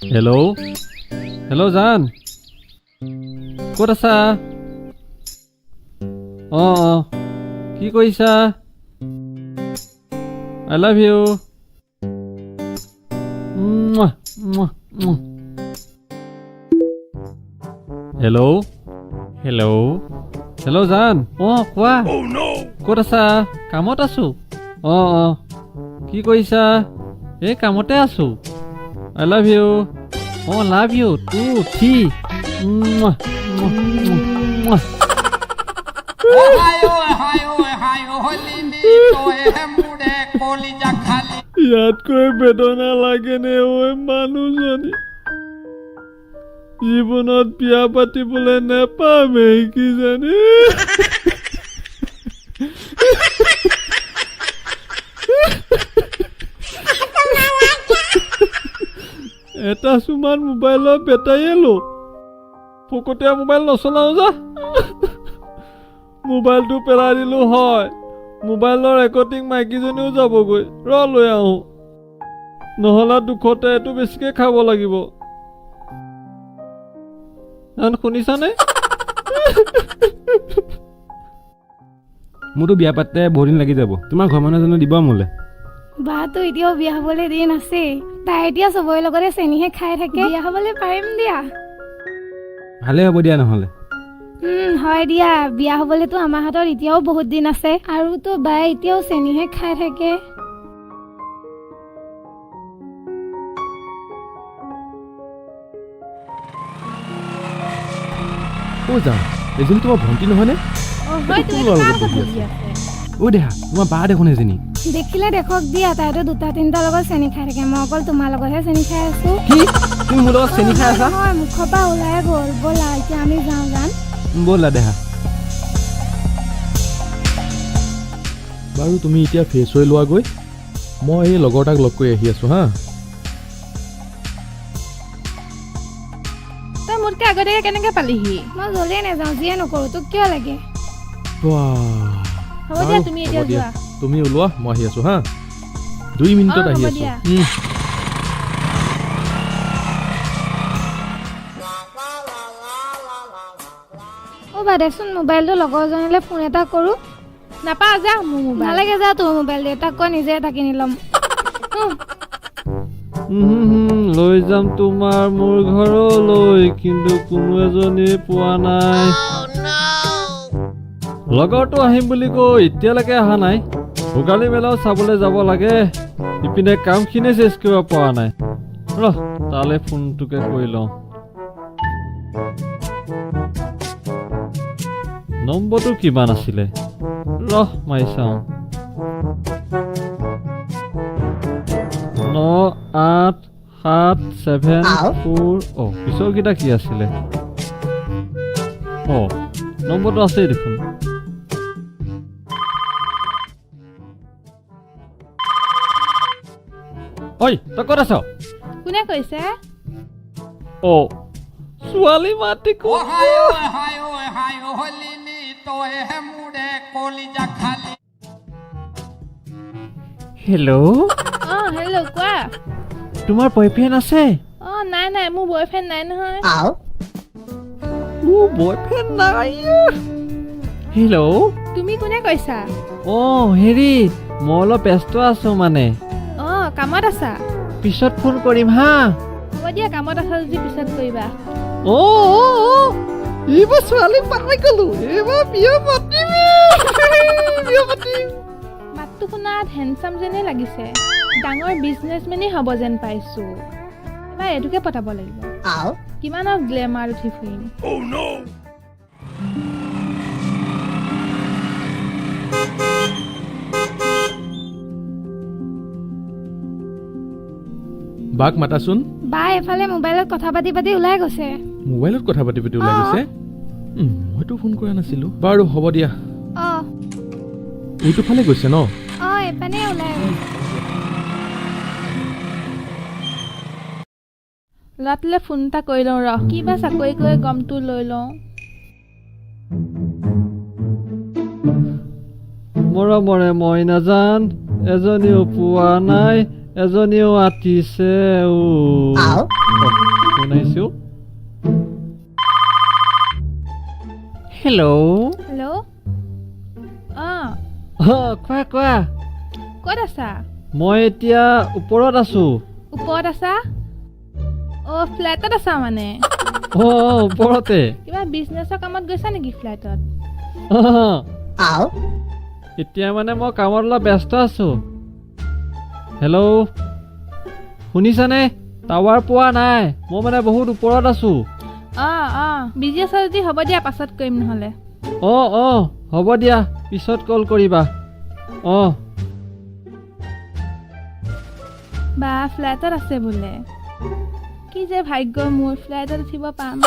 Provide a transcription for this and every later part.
Hello' hello' জান ক'ত আছা অঁ কি কৰিছা I love you hello' hello' hello' জান অঁ কোৱা ক'ত আছা কামত আছো অঁ কি কৰিছা এই কামতে আছো আই লাভ ইউ অঁ লাভ ইউ টু থ্ৰী ইয়াতকৈ বেদনা লাগেনে ঐ মানুহজনী জীৱনত বিয়া পাতিবলৈ নেপামেই কিজানি এটা চুমান মোবাইলৰ বেটাৰীয়ে লো ফকতীয়া মোবাইল নচলাও যা মোবাইলটো পেলাই দিলো হয় মোবাইলৰ ৰেকৰ্ডিং মাইকীজনীও যাবগৈ লৈ আহো নহ'লে দুখতে এইটো বেছিকে খাব লাগিব শুনিছানে মোৰতো বিয়া পাতে বহুত দিন লাগি যাব তোমাৰ ঘৰ মানুহ জানো দিব মোলে বাটো এতিয়াও বিয়া হবলৈ দিন আছে তাই এতিয়া চবৰে লগতে চেনিহে খাই থাকে বিয়া হবলৈ পাৰিম দিয়া ভালে হ'ব দিয়া নহ'লে হয় দিয়া বিয়া হবলেতো আমাৰ হাতত এতিয়াও বহুত দিন আছে আৰু তো বাই এতিয়াও চেনিহে খাই থাকে যাওঁ এজনী তোমাৰ ভণ্টি নহয়নে দেহা তোমাৰ বা দেখোন এজনী দেখিলে দেখক দিয়া তাইতো দুটা তিনিটা লগত চেনি খাই থাকে মই অকল তোমাৰ লগতহে চেনি খাই আছো কি তুমি মোৰ লগত চেনি খাই আছা নহয় মুখৰ পৰা ওলাই গ'ল ব'লা এতিয়া আমি যাওঁ জান ব'লা দেহা বাৰু তুমি এতিয়া ফ্ৰেছ হৈ লোৱাগৈ মই এই লগৰ তাক লগ কৰি আহি আছো হা তই মোতকে আগতীয়াকে কেনেকে পালিহি মই জল্দি নাযাওঁ যিয়ে নকৰো তোক কিয় লাগে হ'ব দিয়া তুমি এতিয়া যোৱা তুমি ওলোৱা মই আহি আছো হা 2 মিনিটত আহি আছো বা দেচোন মোবাইলটো লগৰজনীলৈ ফোন এটা কৰো নাপা যা মোৰ মোবাইল নালাগে যা তোৰ মোবাইল দেউতাক কৈ নিজে এটা কিনি ল'ম লৈ যাম তোমাৰ মোৰ ঘৰলৈ কিন্তু কোনো এজনী পোৱা নাই লগৰটো আহিম বুলি কৈ এতিয়ালৈকে অহা নাই ভোগালী মেলাও চাবলৈ যাব লাগে ইপিনে কামখিনি চেছ কৰিব পৰা নাই তালৈ ফোনটোকে কৰি লওঁ নম্বৰটো কিমান আছিলে মাৰি চাওঁ 9874 পিছৰকেইটা কি আছিলে নম্বৰটো আছেই দেখোন ঐ তই ক'ত আছ কোনে কৈছে ছোৱালী মাতি হেল্ল' হেল্ল' কোৱা তোমাৰ বয়ফ্ৰেণ্ড আছে নাই নাই মোৰ বয়ফ্ৰেণ্ড নাই নহয় বয়ফ্ৰেণ্ড নাই হেল্ল' তুমি কোনে কৈছা হেৰি মই অলপ ব্যস্ত আছো মানে কামত আছা পিছত ফোন কৰিম হা হ'ব দিয়া কামত আছা যদি পিছত কৰিবা এইবাৰ ছোৱালী পাই গলো এইবাৰ বিয়া পাতিম মাতটো শুনাত হেণ্ডচাম যেনে লাগিছে ডাঙৰ বিজনেছমেনেই হ'ব যেন পাইছো এবাৰ এইটোকে পতাব লাগিব কিমান আৰু গ্লেমাৰ উঠি ফুৰিম বাক মাতাচোন বা এফালে মোবাইলত কথা পাতি পাতি ওলাই গৈছে মোবাইলত কথা পাতি পাতি ওলাই গৈছে মইতো ফোন কৰা নাছিলো বাৰু হ'ব দিয়া এইটো ফালে গৈছে ন এপানে ওলাই গৈছে ল'ৰাটোলৈ ফোন এটা কৰি লওঁ কিবা চাকৰি কৰি গমটো লৈ লওঁ মৰমৰে মই নাজান এজনীও পোৱা নাই এজনীও আতিছে ফোন আহিছোঁ হেল্ল' হেল্ল' অঁ কোৱা কোৱা ক'ত আছা মই এতিয়া ওপৰত আছোঁ ওপৰত আছা অঁ ফ্লেটত আছা মানে ওপৰতে কিবা বিজনেছৰ কামত গৈছা নেকি ফ্লাইটত এতিয়া মানে মই কামত অলপ ব্যস্ত আছোঁ হেল্ল' শুনিছানে টাৱাৰ পোৱা নাই মই মানে বহুত ওপৰত আছোঁ অঁ বিজি আছা যদি হ'ব দিয়া পাছত কৰিম নহ'লে হ'ব দিয়া পিছত কল কৰিবা বা ফ্লাইটত আছে বোলে কি যে ভাগ্য মোৰ ফ্লাইটত উঠিব পাম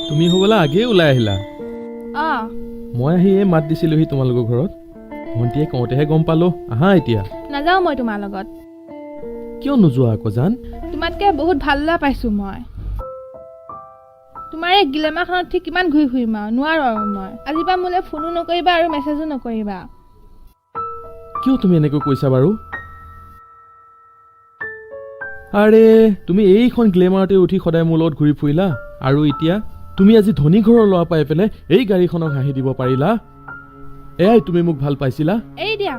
তুমি হ'বলা আগেয়ে ওলাই আহিলা অঁ মই আহি এই মাত দিছিলোহি তোমালোকৰ ঘৰত ভণ্টিয়ে কওঁতেহে গম পালো আহা এতিয়া নাযাওঁ মই তোমাৰ লগত কিয় নোযোৱা আকৌ জান তোমাতকৈ বহুত ভাল লগা পাইছোঁ মই তোমাৰ এই গ্লেমাৰখনত ঠিক কিমান ঘূৰি ফুৰিম আৰু নোৱাৰোঁ আৰু মই আজিৰ পৰা মোলৈ ফোনো নকৰিবা আৰু মেছেজো নকৰিবা কিয় তুমি এনেকৈ কৈছা বাৰু আৰে তুমি এইখন গ্লেমাৰতে উঠি সদায় মোৰ লগত ঘূৰি ফুৰিলা আৰু এতিয়া তুমি আজি ধনী ঘৰৰ ল'ৰা পাই পেলাই এই গাড়ীখনক হাঁহি দিব পাৰিলা এয়াই তুমি মোক ভাল পাইছিলা এই দিয়া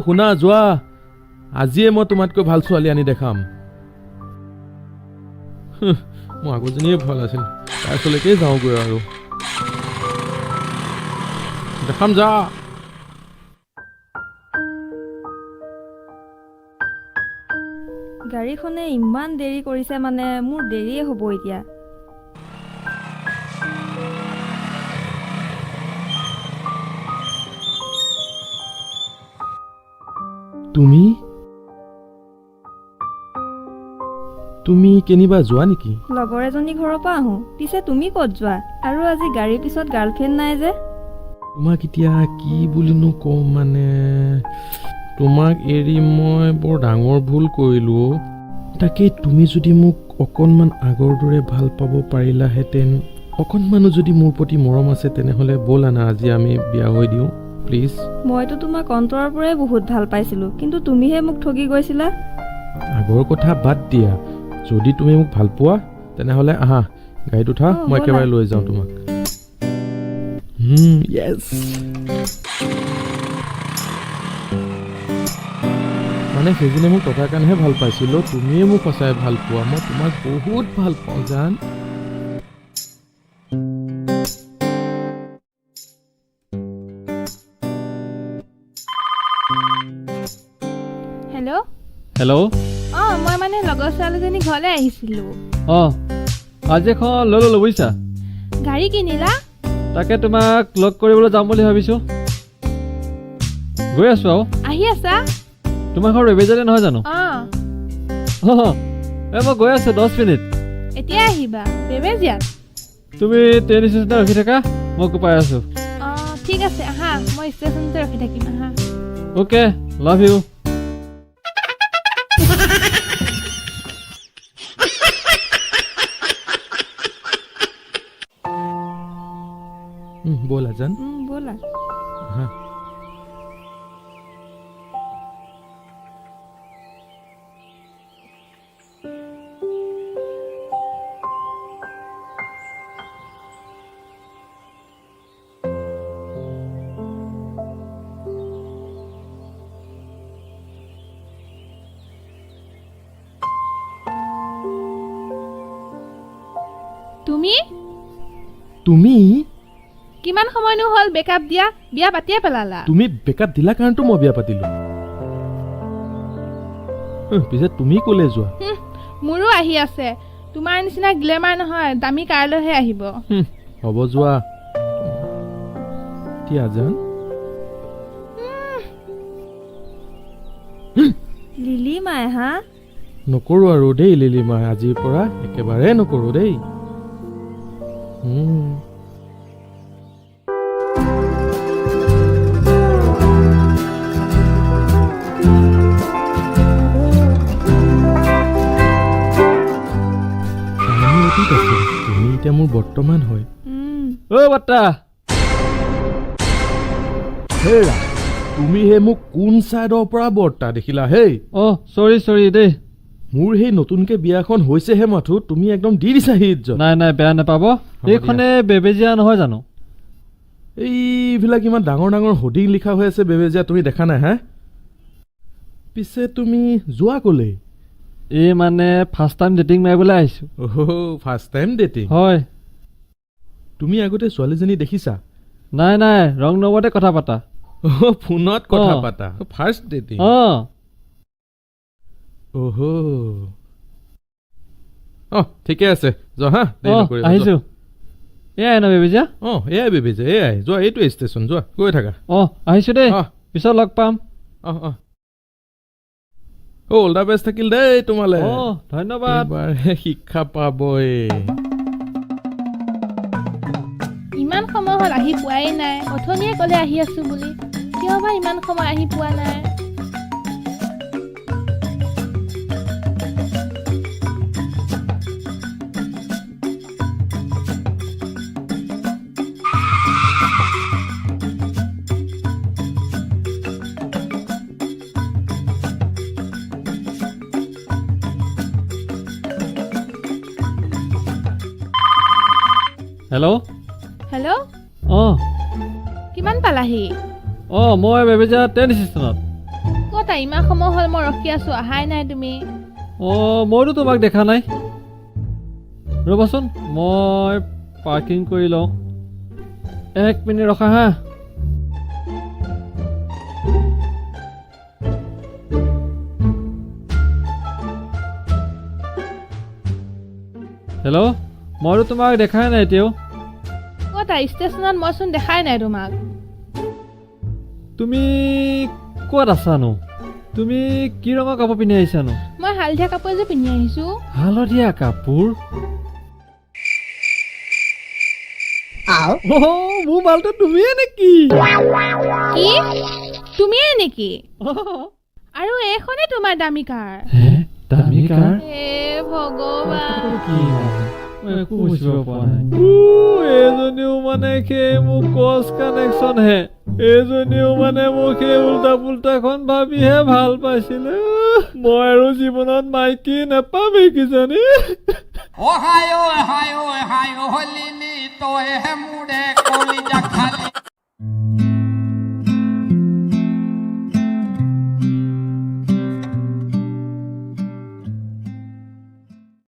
শুনা যোৱা আজিয়ে মই তোমাতকৈ ভাল ছোৱালী আনি দেখাম মই আগৰজনীয়ে ভাল আছিল তাৰ ওচৰলৈকে যাওঁগৈ আৰু দেখাম যা গাড়ীখনে ইমান দেৰি কৰিছে মানে মোৰ দেৰিয়ে হ'ব এতিয়া তুমি কেনিবা যোৱা নেকি লগৰ এজনী ঘৰৰ পৰা আহোঁ পিছে তুমি ক'ত যোৱা আৰু আজি গাড়ীৰ পিছত গাৰ্লফ্ৰেণ্ড নাই যে তোমাক এতিয়া কি বুলিনো কওঁ মানে তোমাক এৰি মই বৰ ডাঙৰ ভুল কৰিলোঁ তাকে তুমি যদি মোক অকণমান আগৰ দৰে ভাল পাব পাৰিলাহেঁতেন অকণমানো যদি মোৰ প্ৰতি মৰম আছে তেনেহ'লে ব'লা না আজি আমি বিয়া হৈ দিওঁ প্লিজ মইতো তোমাক অন্তৰৰ পৰাই বহুত ভাল পাইছিলোঁ কিন্তু তুমিহে মোক ঠগি গৈছিলা আগৰ কথা বাদ দিয়া যদি তুমি মোক ভাল পোৱা তেনেহ'লে আহা গাড়ীত উঠা মই একেবাৰে লৈ যাওঁ তোমাক য়েছ মানে সেইজনে মোক টকাৰ কাৰণেহে ভাল পাইছিলোঁ তুমিয়ে মোক সঁচাই ভাল পোৱা মই তোমাক বহুত ভাল পাওঁ জান হেল্ল' মই মানে লগৰ ছোৱালীজনী ঘৰলৈ আহিছিলোঁ আজি এখন লৈ ল'লো বুজিছা গাড়ী কিনিলা তাকে তোমাক লগ কৰিবলৈ যাম বুলি ভাবিছোঁ গৈ আছোঁ আৰু আহি আছা তোমাৰ ঘৰ ৰেবেজালি নহয় জানো মই গৈ আছোঁ 10 মিনিট এতিয়া আহিবা বেবেজিয়াত তুমি ট্ৰেইন ষ্টেচনতে ৰখি থাকা মই পাই আছোঁ ঠিক আছে আহা মই ষ্টেচনতে ৰখি থাকিম আহা অ'কে লাভ ইউ ব'লা জান ব'লা তুমি কিমান সময়নো হ'ল বেকআপ দিয়া বিয়া পাতিয়ে পেলালা তুমি বেকআপ দিলা কাৰণটো মই বিয়া পাতিলোঁ পিছে তুমি ক'লে যোৱা মোৰো আহি আছে তোমাৰ নিচিনা গ্লেমাৰ নহয় দামী কাৰলৈহে আহিব হ'ব যোৱা এতিয়া জান লিলি মায়ে হা নকৰোঁ আৰু দেই লিলি মায়ে আজিৰ পৰা একেবাৰে নকৰোঁ দেই তুমি এতিয়া মোৰ বৰ্তমান হয় বাৰ্তা হেৰা তুমি হে মোক কোন চাইডৰ পৰা বৰ্তা দেখিলা হেই অ' চৰি দেই। মোৰ সেই নতুনকে বিয়াখন হৈছেহে মাথো তুমি একদম দি দিছা সেই ইজ্জত নাই বেয়া নাপাব। এইখনে বেবেজীয়া নহয় জানো? এইবিলাক ইমান ডাঙৰ ডাঙৰ হোৰ্ডিং লিখা হৈ আছে বেবেজীয়া তুমি দেখা নাই হা পিছে তুমি যোৱা ক'লে এই মানে ফাৰ্ষ্ট টাইম ডেটিং মাৰিবলৈ আহিছোঁ। ফাৰ্ষ্ট টাইম ডেটিং হয়। তুমি আগতে ছোৱালীজনী দেখিছা নাই ৰং নম্বৰতে কথা পাতা। ফোনত কথা অ। পাতা ফাৰ্ষ্ট ডেটিং অ' ঠিকে আছে যোৱা হা আহিছোঁ। এয়াই ন বেবেজীয়া? এয়াই বেবেজীয়া এয়াই যোৱা এইটো ষ্টেচন যোৱা গৈ থাকা আহিছোঁ দেই। অ পিছত লগ পাম। অল দা বেষ্ট থাকিল দেই তোমালে ধন্যবাদ। এইবাৰহে শিক্ষা পাবই ইমান সময় হ'ল আহি পোৱাই নাই। অথনিয়ে ক'লে আহি আছো বুলি, কিয় বা ইমান সময় আহি পোৱা নাই। হেল্ল'। হেল্ল', অ' কিমান পালাহি? মই বেবেজীয়া ট্ৰেইন ষ্টেচনত। ক'তা ইমান সময় হ'ল মই ৰখি আছো, অহাই নাই তুমি। মইতো তোমাক দেখা নাই। ৰ'বাচোন মই পাৰ্কিং কৰি লওঁ। 1 মিনিট ৰখা হা। হেল্ল', মইতো তোমাক দেখাই নাই এতিয়াও। ক'তা ষ্টেচনত মইচোন দেখাই নাই তোমাক। তুমি ক'ত আছানো? তুমি কি ৰঙৰ কাপোৰ পিন্ধি আহিছানো? মই হালধীয়া কাপোৰ এযোৰ পিন্ধি আহিছো। হালধীয়া কাপোৰ? মোৰ মালটো তুমিয়ে নেকি? কি তুমিয়ে নেকি? আৰু এইখনে তোমাৰ দামী কাৰ? দামী কাৰ? হে ভগৱান, একো বুজিব পৰা নাই। এইজনীও মানে সেই মোৰ ক্ৰছ কানেকশ্যন হে। এইজনীও মানে মোক সেই উল্টা পুল্টাখন ভাবিহে ভাল পাইছিলে। মই আৰু জীৱনত মাইকী নাপামেই কিজানি। Ohio, Ohio, Ohio, Holini, Toy, Mude,